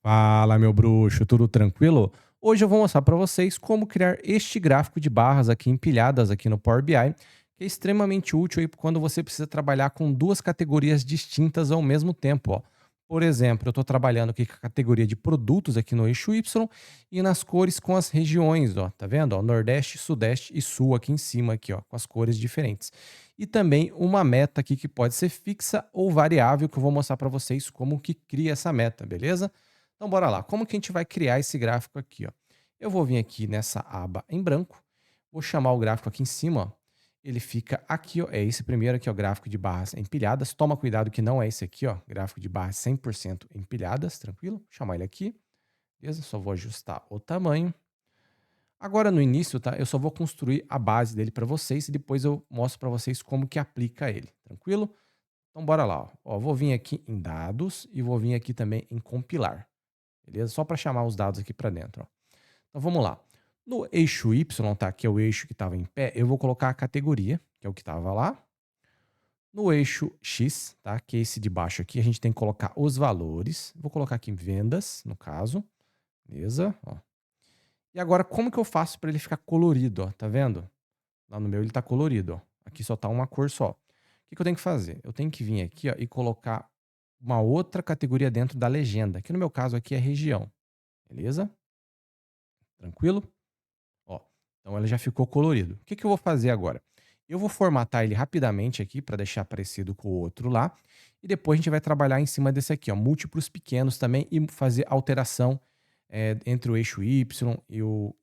Fala, meu bruxo, tudo tranquilo? Hoje eu vou mostrar para vocês como criar este gráfico de barras aqui empilhadas aqui no Power BI, que é extremamente útil aí quando você precisa trabalhar com duas categorias distintas ao mesmo tempo, ó. Por exemplo, eu estou trabalhando aqui com a categoria de produtos aqui no eixo Y e nas cores com as regiões, ó, tá vendo? Ó, Nordeste, Sudeste e Sul aqui em cima aqui, ó, com as cores diferentes. E também uma meta aqui que pode ser fixa ou variável, que eu vou mostrar para vocês como que cria essa meta, beleza? Então bora lá, como que a gente vai criar esse gráfico aqui, ó? Eu vou vir aqui nessa aba em branco, vou chamar o gráfico aqui em cima, ó. Ele fica aqui, ó, é esse primeiro aqui, ó, gráfico de barras empilhadas. Toma cuidado que não é esse aqui, ó, gráfico de barras 100% empilhadas, tranquilo? Vou chamar ele aqui, beleza? Só vou ajustar o tamanho. Agora no início, tá? Eu só vou construir a base dele para vocês e depois eu mostro para vocês como que aplica ele, tranquilo? Então bora lá, ó. Ó, vou vir aqui em dados e vou vir aqui também em compilar. Beleza? Só para chamar os dados aqui para dentro, ó. Então vamos lá. No eixo Y, tá? Que é o eixo que estava em pé, eu vou colocar a categoria, que é o que estava lá. No eixo X, tá? Que é esse de baixo aqui, a gente tem que colocar os valores. Vou colocar aqui vendas, no caso. Beleza? Ó. E agora, como que eu faço para ele ficar colorido, ó? Tá vendo? Lá no meu ele tá colorido, ó. Aqui só tá uma cor só. O que que eu tenho que fazer? Eu tenho que vir aqui, ó, e colocar uma outra categoria dentro da legenda, que no meu caso aqui é região. Beleza? Tranquilo? Ó, então ela já ficou colorido. O que que eu vou fazer agora? Eu vou formatar ele rapidamente aqui para deixar parecido com o outro lá. E depois a gente vai trabalhar em cima desse aqui, ó, múltiplos pequenos também e fazer alteração entre o eixo Y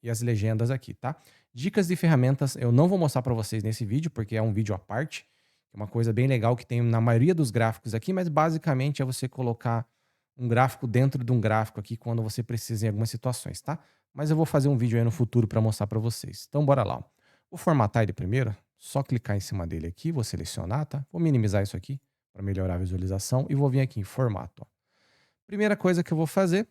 e as legendas aqui, tá? Dicas de ferramentas eu não vou mostrar para vocês nesse vídeo, porque é um vídeo à parte. É uma coisa bem legal que tem na maioria dos gráficos aqui, mas basicamente é você colocar um gráfico dentro de um gráfico aqui quando você precisa em algumas situações, tá? Mas eu vou fazer um vídeo aí no futuro para mostrar para vocês. Então bora lá. Vou formatar ele primeiro, só clicar em cima dele aqui, vou selecionar, tá? Vou minimizar isso aqui para melhorar a visualização e vou vir aqui em formato, ó. Primeira coisa que eu vou fazer,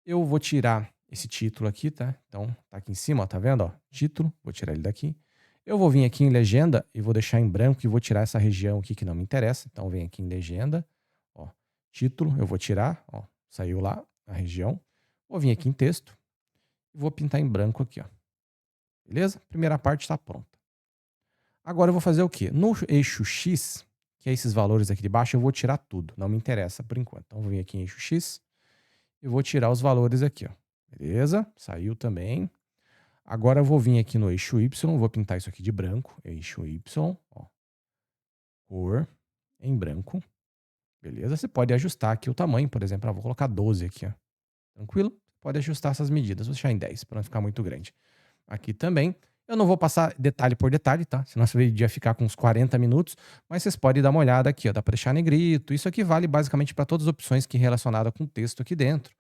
eu vou tirar esse título aqui, tá? Então tá aqui em cima, ó, tá vendo, ó? Título, vou tirar ele daqui. Eu vou vir aqui em legenda e vou deixar em branco e vou tirar essa região aqui que não me interessa. Então vem aqui em legenda, ó, título, eu vou tirar, ó, saiu lá a região. Vou vir aqui em texto e vou pintar em branco aqui, ó. Beleza? Primeira parte está pronta. Agora eu vou fazer o quê? No eixo X, que é esses valores aqui de baixo, eu vou tirar tudo. Não me interessa por enquanto. Então, eu vou vir aqui em eixo X e vou tirar os valores aqui, ó. Beleza? Saiu também. Agora eu vou vir aqui no eixo Y, vou pintar isso aqui de branco. Eixo Y, ó. Cor em branco. Beleza? Você pode ajustar aqui o tamanho, por exemplo. Vou colocar 12 aqui, ó. Tranquilo? Pode ajustar essas medidas. Vou deixar em 10 para não ficar muito grande. Aqui também. Eu não vou passar detalhe por detalhe, tá? Senão esse vídeo ia ficar com uns 40 minutos. Mas vocês podem dar uma olhada aqui, ó. Dá para deixar negrito. Isso aqui vale basicamente para todas as opções que relacionadas com texto aqui dentro.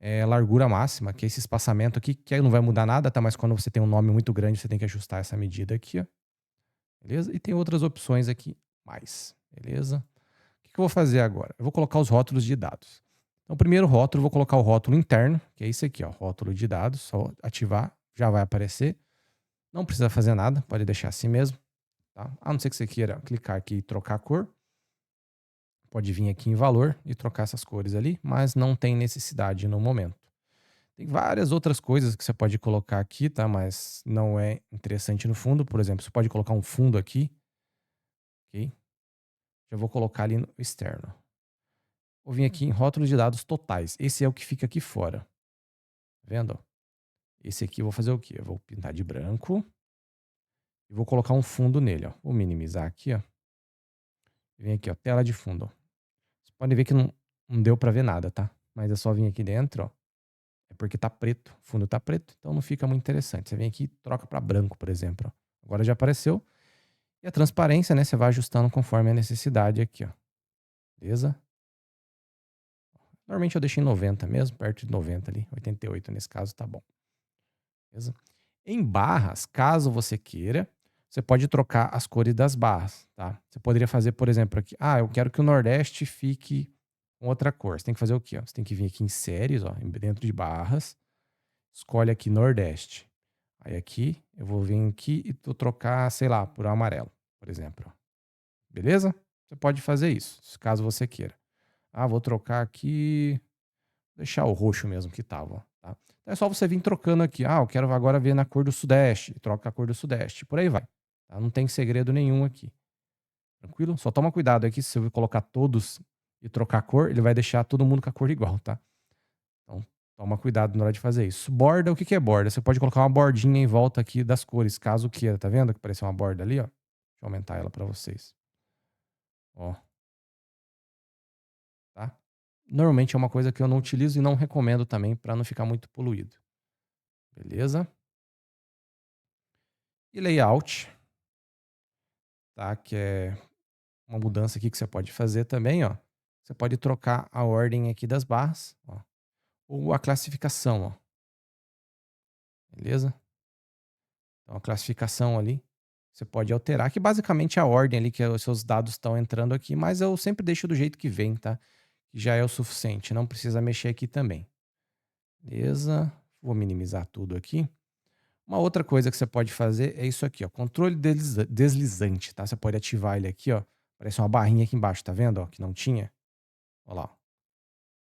É largura máxima, que é esse espaçamento aqui, que aí não vai mudar nada, tá? Mas quando você tem um nome muito grande, você tem que ajustar essa medida aqui, ó. Beleza? E tem outras opções aqui mais. Beleza? O que eu vou fazer agora? Eu vou colocar os rótulos de dados. Então, o primeiro rótulo, eu vou colocar o rótulo interno, que é esse aqui, ó, rótulo de dados. Só ativar, já vai aparecer. Não precisa fazer nada, pode deixar assim mesmo, tá? A não ser que você queira clicar aqui e trocar a cor. Pode vir aqui em valor e trocar essas cores ali, mas não tem necessidade no momento. Tem várias outras coisas que você pode colocar aqui, tá? Mas não é interessante no fundo. Por exemplo, você pode colocar um fundo aqui, ok? Já vou colocar ali no externo. Vou vir aqui em rótulo de dados totais. Esse é o que fica aqui fora. Tá vendo? Esse aqui eu vou fazer o quê? Eu vou pintar de branco e vou colocar um fundo nele, ó. Vou minimizar aqui, ó. Vem aqui, ó, tela de fundo, ó. Vocês podem ver que não deu para ver nada, tá? Mas é só vir aqui dentro, ó. É porque tá preto, o fundo tá preto, então não fica muito interessante. Você vem aqui e troca para branco, por exemplo, ó. Agora já apareceu. E a transparência, né, você vai ajustando conforme a necessidade aqui, ó. Beleza? Normalmente eu deixo em 90 mesmo, perto de 90 ali, 88 nesse caso, tá bom. Beleza? Em barras, caso você queira, você pode trocar as cores das barras, tá? Você poderia fazer, por exemplo, aqui, eu quero que o Nordeste fique com outra cor. Você tem que fazer o quê? Ó? Você tem que vir aqui em séries, ó, dentro de barras, escolhe aqui Nordeste. Aí aqui, eu vou vir aqui e vou trocar, sei lá, por amarelo, por exemplo. Ó. Beleza? Você pode fazer isso, caso você queira. Vou trocar aqui, deixar o roxo mesmo que tava, ó, tá? Então é só você vir trocando aqui. Ah, eu quero agora ver na cor do sudeste. Troca a cor do sudeste. Por aí vai. Tá? Não tem segredo nenhum aqui. Tranquilo? Só toma cuidado aqui, se você colocar todos e trocar a cor, ele vai deixar todo mundo com a cor igual, tá? Então, toma cuidado na hora de fazer isso. Borda, o que que é borda? Você pode colocar uma bordinha em volta aqui das cores, caso queira. Tá vendo que apareceu uma borda ali, ó? Deixa eu aumentar ela pra vocês. Ó, tá? Normalmente é uma coisa que eu não utilizo e não recomendo também pra não ficar muito poluído. Beleza? E layout, tá? Que é uma mudança aqui que você pode fazer também, ó. Você pode trocar a ordem aqui das barras, ó, ou a classificação, ó. Beleza? Então a classificação ali, você pode alterar, que basicamente é a ordem ali que os seus dados estão entrando aqui, mas eu sempre deixo do jeito que vem, tá? Que já é o suficiente, não precisa mexer aqui também. Beleza? Vou minimizar tudo aqui. Uma outra coisa que você pode fazer é isso aqui, ó, controle deslizante, tá? Você pode ativar ele aqui, ó. Parece uma barrinha aqui embaixo, tá vendo, ó, que não tinha? Ó lá, ó.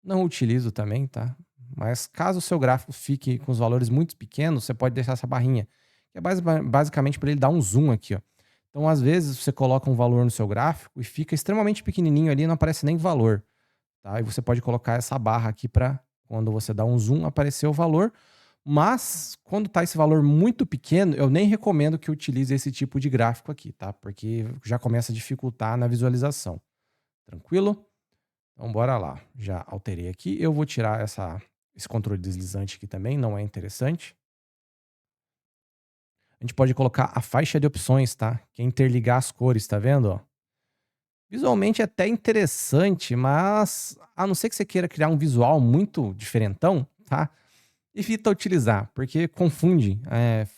Não utilizo também, tá? Mas caso o seu gráfico fique com os valores muito pequenos, você pode deixar essa barrinha, que é basicamente para ele dar um zoom aqui, ó. Então, às vezes, você coloca um valor no seu gráfico e fica extremamente pequenininho ali, não aparece nem valor, tá? E você pode colocar essa barra aqui para quando você dá um zoom aparecer o valor. Mas quando tá esse valor muito pequeno, eu nem recomendo que utilize esse tipo de gráfico aqui, tá? Porque já começa a dificultar na visualização. Tranquilo? Então bora lá. Já alterei aqui. Eu vou tirar esse controle deslizante aqui também, não é interessante. A gente pode colocar a faixa de opções, tá? Que é interligar as cores, tá vendo, ó? Visualmente é até interessante, mas a não ser que você queira criar um visual muito diferentão, tá? Evita utilizar, porque confunde,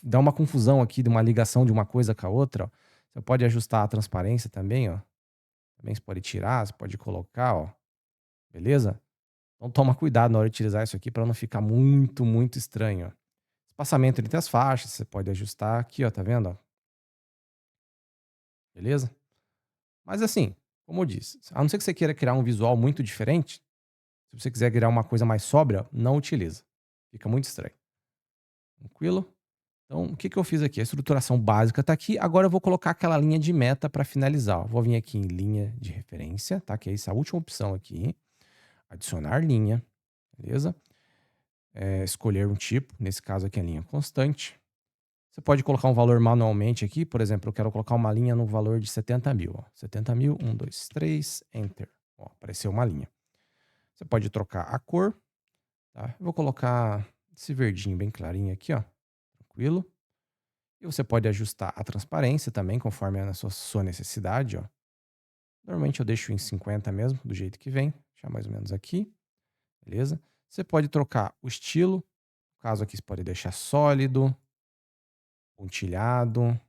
dá uma confusão aqui de uma ligação de uma coisa com a outra, ó. Você pode ajustar a transparência também, ó. Também você pode tirar, você pode colocar, ó. Beleza? Então toma cuidado na hora de utilizar isso aqui para não ficar muito, muito estranho, ó. Espaçamento entre as faixas, você pode ajustar aqui, ó, tá vendo, ó? Beleza? Mas assim, como eu disse, a não ser que você queira criar um visual muito diferente, se você quiser criar uma coisa mais sóbria, não utiliza. Fica muito estranho. Tranquilo? Então, o que que eu fiz aqui? A estruturação básica está aqui. Agora eu vou colocar aquela linha de meta para finalizar, ó. Vou vir aqui em linha de referência, tá? Que é essa última opção aqui. Adicionar linha, beleza? Escolher um tipo, nesse caso aqui é linha constante. Você pode colocar um valor manualmente aqui, por exemplo, eu quero colocar uma linha no valor de 70 mil, ó. 70 mil, 1, 2, 3, Enter. Ó, apareceu uma linha. Você pode trocar a cor, tá? Eu vou colocar esse verdinho bem clarinho aqui, ó. Tranquilo? E você pode ajustar a transparência também, conforme a sua necessidade, ó. Normalmente eu deixo em 50 mesmo, do jeito que vem. Deixar mais ou menos aqui, beleza? Você pode trocar o estilo. No caso aqui, você pode deixar sólido, pontilhado.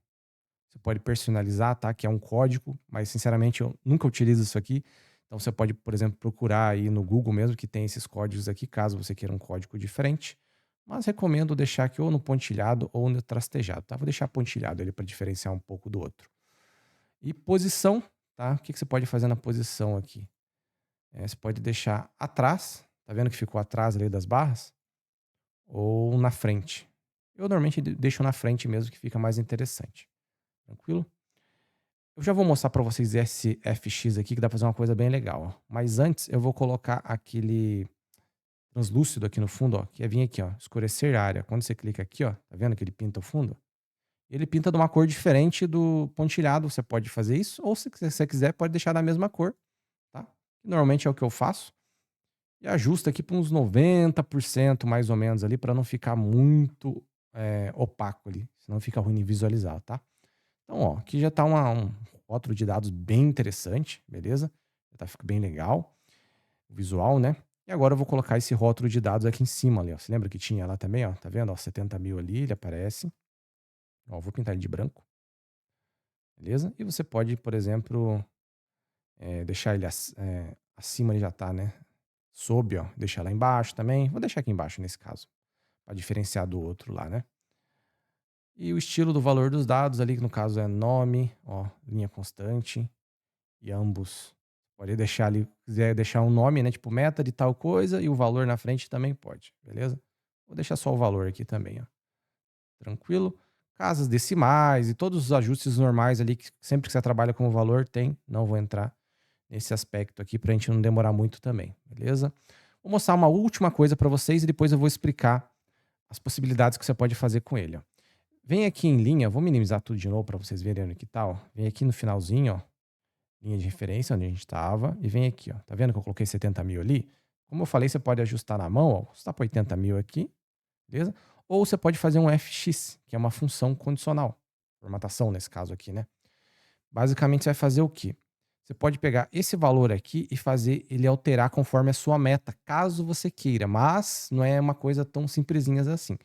Você pode personalizar, tá? Que é um código, mas sinceramente eu nunca utilizo isso aqui. Então você pode, por exemplo, procurar aí no Google mesmo, que tem esses códigos aqui, caso você queira um código diferente. Mas recomendo deixar aqui ou no pontilhado ou no trastejado, tá? Vou deixar pontilhado ali para diferenciar um pouco do outro. E posição, tá? O que que você pode fazer na posição aqui? Você pode deixar atrás, tá vendo que ficou atrás ali das barras? Ou na frente. Eu normalmente deixo na frente mesmo, que fica mais interessante. Tranquilo? Eu já vou mostrar para vocês esse FX aqui, que dá pra fazer uma coisa bem legal, ó. Mas antes eu vou colocar aquele translúcido aqui no fundo, ó, que é vir aqui, ó, escurecer área. Quando você clica aqui, ó, tá vendo que ele pinta o fundo? Ele pinta de uma cor diferente do pontilhado, você pode fazer isso, ou se você quiser pode deixar da mesma cor, tá? Normalmente é o que eu faço. E ajusta aqui para uns 90% mais ou menos ali, para não ficar muito opaco ali, senão fica ruim de visualizar, tá? Então, ó, aqui já tá um rótulo de dados bem interessante, beleza? Já tá, fica bem legal o visual, né? E agora eu vou colocar esse rótulo de dados aqui em cima ali, ó. Você lembra que tinha lá também, ó? Tá vendo? Ó, 70 mil ali, ele aparece. Ó, vou pintar ele de branco, beleza? E você pode, por exemplo, deixar ele acima, ele já tá, né? Sob, ó, deixar lá embaixo também. Vou deixar aqui embaixo nesse caso, para diferenciar do outro lá, né? E o estilo do valor dos dados ali, que no caso é nome, ó, linha constante, e ambos Pode deixar ali, quiser deixar um nome, né, tipo meta de tal coisa e o valor na frente também pode, beleza? Vou deixar só o valor aqui também, ó. Tranquilo? Casas decimais e todos os ajustes normais ali que sempre que você trabalha com o valor tem, não vou entrar nesse aspecto aqui pra gente não demorar muito também, beleza? Vou mostrar uma última coisa para vocês e depois eu vou explicar as possibilidades que você pode fazer com ele, ó. Vem aqui em linha, vou minimizar tudo de novo para vocês verem onde que tá, ó. Vem aqui no finalzinho, ó, linha de referência onde a gente estava e vem aqui, ó. Tá vendo que eu coloquei 70 mil ali? Como eu falei, você pode ajustar na mão, ó. Você tá para 80 mil aqui, beleza? Ou você pode fazer um FX, que é uma função condicional. Formatação nesse caso aqui, né? Basicamente, você vai fazer o quê? Você pode pegar esse valor aqui e fazer ele alterar conforme a sua meta, caso você queira, mas não é uma coisa tão simplesinha assim.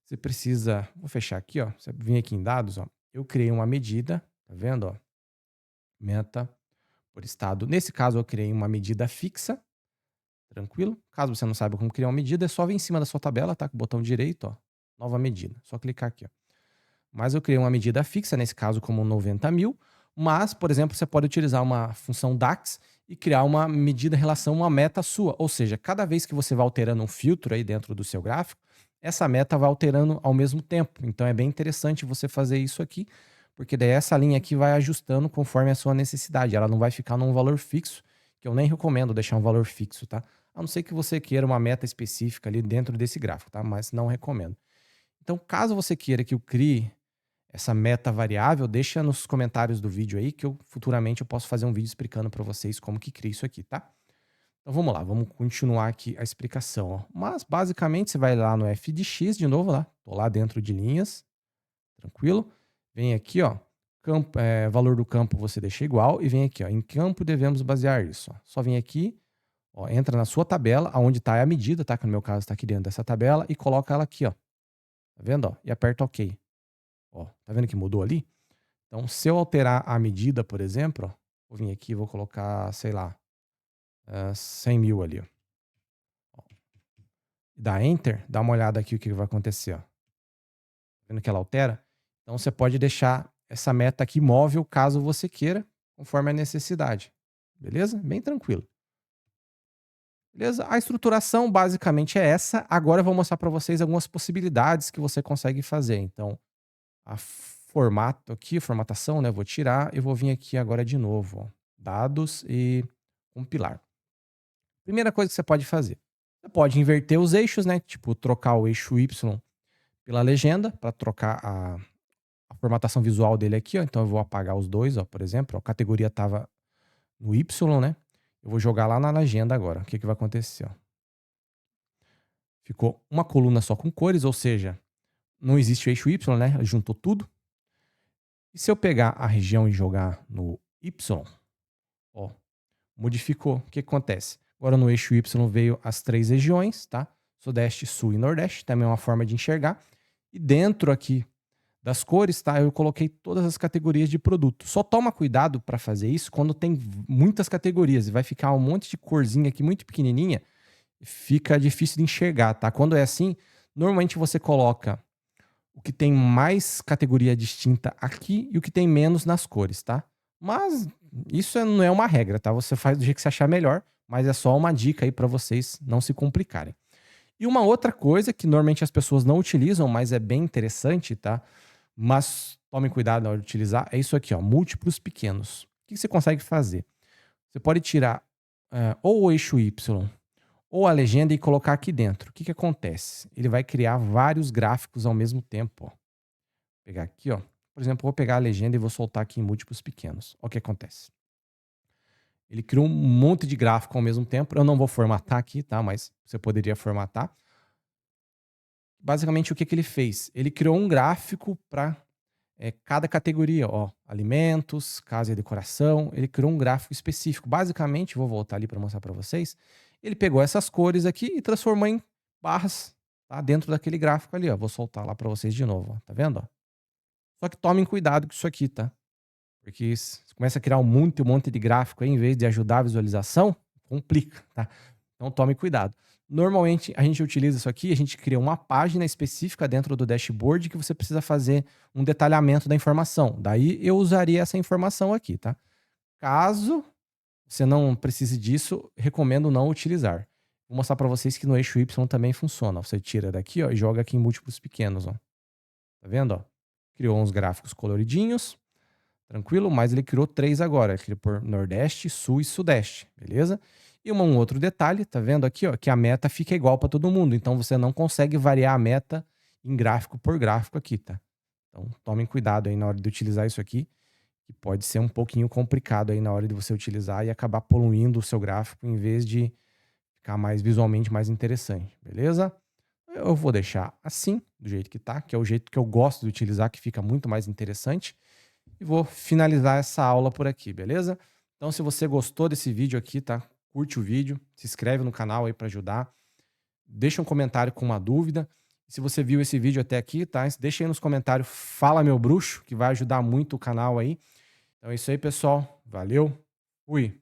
Você precisa, vou fechar aqui, ó. Você vem aqui em dados, ó. Eu criei uma medida, tá vendo, ó? Meta por estado. Nesse caso, eu criei uma medida fixa, tranquilo? Caso você não saiba como criar uma medida, é só vir em cima da sua tabela, tá? Com o botão direito, ó. Nova medida. Só clicar aqui, ó. Mas eu criei uma medida fixa, nesse caso como 90 mil, mas, por exemplo, você pode utilizar uma função DAX e criar uma medida em relação a uma meta sua. Ou seja, cada vez que você vai alterando um filtro aí dentro do seu gráfico, essa meta vai alterando ao mesmo tempo. Então é bem interessante você fazer isso aqui, porque daí essa linha aqui vai ajustando conforme a sua necessidade. Ela não vai ficar num valor fixo, que eu nem recomendo deixar um valor fixo, tá? A não ser que você queira uma meta específica ali dentro desse gráfico, tá? Mas não recomendo. Então, caso você queira que eu crie essa meta variável, deixa nos comentários do vídeo aí que eu futuramente eu posso fazer um vídeo explicando para vocês como que cria isso aqui, tá? Então vamos lá, vamos continuar aqui a explicação, ó. Mas basicamente você vai lá no f de x de novo lá, tô lá dentro de linhas, tranquilo? Vem aqui, ó, campo, valor do campo você deixa igual e vem aqui, ó, em campo devemos basear isso, ó. Só vem aqui, ó, entra na sua tabela, aonde está a medida, tá? Que no meu caso está aqui dentro dessa tabela e coloca ela aqui, ó. Tá vendo, ó? E aperta OK. Ó, tá vendo que mudou ali? Então, se eu alterar a medida, por exemplo, ó, vou vir aqui e vou colocar, sei lá, 100 mil ali, ó. Dá Enter, dá uma olhada aqui o que vai acontecer, ó. Tá vendo que ela altera? Então, você pode deixar essa meta aqui móvel caso você queira, conforme a necessidade. Beleza? Bem tranquilo. Beleza? A estruturação basicamente é essa. Agora eu vou mostrar para vocês algumas possibilidades que você consegue fazer. Então, a formato aqui, formatação, né? Vou tirar e vou vir aqui agora de novo, ó. Dados e compilar. Primeira coisa que você pode fazer. Você pode inverter os eixos, né? Tipo, trocar o eixo Y pela legenda, para trocar a formatação visual dele aqui, ó. Então eu vou apagar os dois, ó, por exemplo. A categoria estava no Y, né? Eu vou jogar lá na legenda agora. O que, que vai acontecer? Ó? Ficou uma coluna só com cores, ou seja, não existe o eixo Y, né? Juntou tudo. E se eu pegar a região e jogar no Y, ó, modificou. O que acontece? Agora no eixo Y veio as três regiões, tá? Sudeste, Sul e Nordeste, também é uma forma de enxergar. E dentro aqui das cores, tá? Eu coloquei todas as categorias de produto. Só toma cuidado para fazer isso quando tem muitas categorias e vai ficar um monte de corzinha aqui muito pequenininha, fica difícil de enxergar, tá? Quando é assim, normalmente você coloca o que tem mais categoria distinta aqui e o que tem menos nas cores, tá? Mas isso não é uma regra, tá? Você faz do jeito que você achar melhor, mas é só uma dica aí para vocês não se complicarem. E uma outra coisa que normalmente as pessoas não utilizam, mas é bem interessante, tá? Mas tomem cuidado na hora de utilizar, é isso aqui, ó, múltiplos pequenos. O que você consegue fazer? Você pode tirar ou o eixo Y ou a legenda e colocar aqui dentro. O que acontece? Ele vai criar vários gráficos ao mesmo tempo, ó. Vou pegar aqui, ó. Por exemplo, vou pegar a legenda e vou soltar aqui em múltiplos pequenos. Olha o que acontece. Ele criou um monte de gráfico ao mesmo tempo. Eu não vou formatar aqui, tá? Mas você poderia formatar. Basicamente, o que ele fez? Ele criou um gráfico para cada categoria, ó. Alimentos, casa e decoração. Ele criou um gráfico específico. Basicamente, vou voltar ali para mostrar para vocês. Ele pegou essas cores aqui e transformou em barras, tá? Dentro daquele gráfico ali, ó. Vou soltar lá para vocês de novo, ó. Tá vendo, ó? Só que tomem cuidado com isso aqui, tá? Porque se você começa a criar um monte de gráfico aí, em vez de ajudar a visualização, complica, tá? Então tome cuidado. Normalmente a gente utiliza isso aqui, a gente cria uma página específica dentro do dashboard que você precisa fazer um detalhamento da informação. Daí eu usaria essa informação aqui, tá? Caso você não precise disso, recomendo não utilizar. Vou mostrar para vocês que no eixo Y também funciona. Você tira daqui, ó, e joga aqui em múltiplos pequenos, ó. Tá vendo, ó? Criou uns gráficos coloridinhos, tranquilo, mas ele criou 3 agora. Ele criou por Nordeste, Sul e Sudeste, beleza? E um outro detalhe, tá vendo aqui, ó, que a meta fica igual para todo mundo. Então você não consegue variar a meta em gráfico por gráfico aqui, tá? Então tomem cuidado aí na hora de utilizar isso aqui, que pode ser um pouquinho complicado aí na hora de você utilizar e acabar poluindo o seu gráfico em vez de ficar mais visualmente mais interessante, beleza? Eu vou deixar assim, do jeito que tá, que é o jeito que eu gosto de utilizar, que fica muito mais interessante. E vou finalizar essa aula por aqui, beleza? Então, se você gostou desse vídeo aqui, tá? Curte o vídeo, se inscreve no canal aí para ajudar. Deixa um comentário com uma dúvida. Se você viu esse vídeo até aqui, tá? Deixa aí nos comentários, fala meu bruxo, que vai ajudar muito o canal aí. Então é isso aí, pessoal. Valeu. Fui.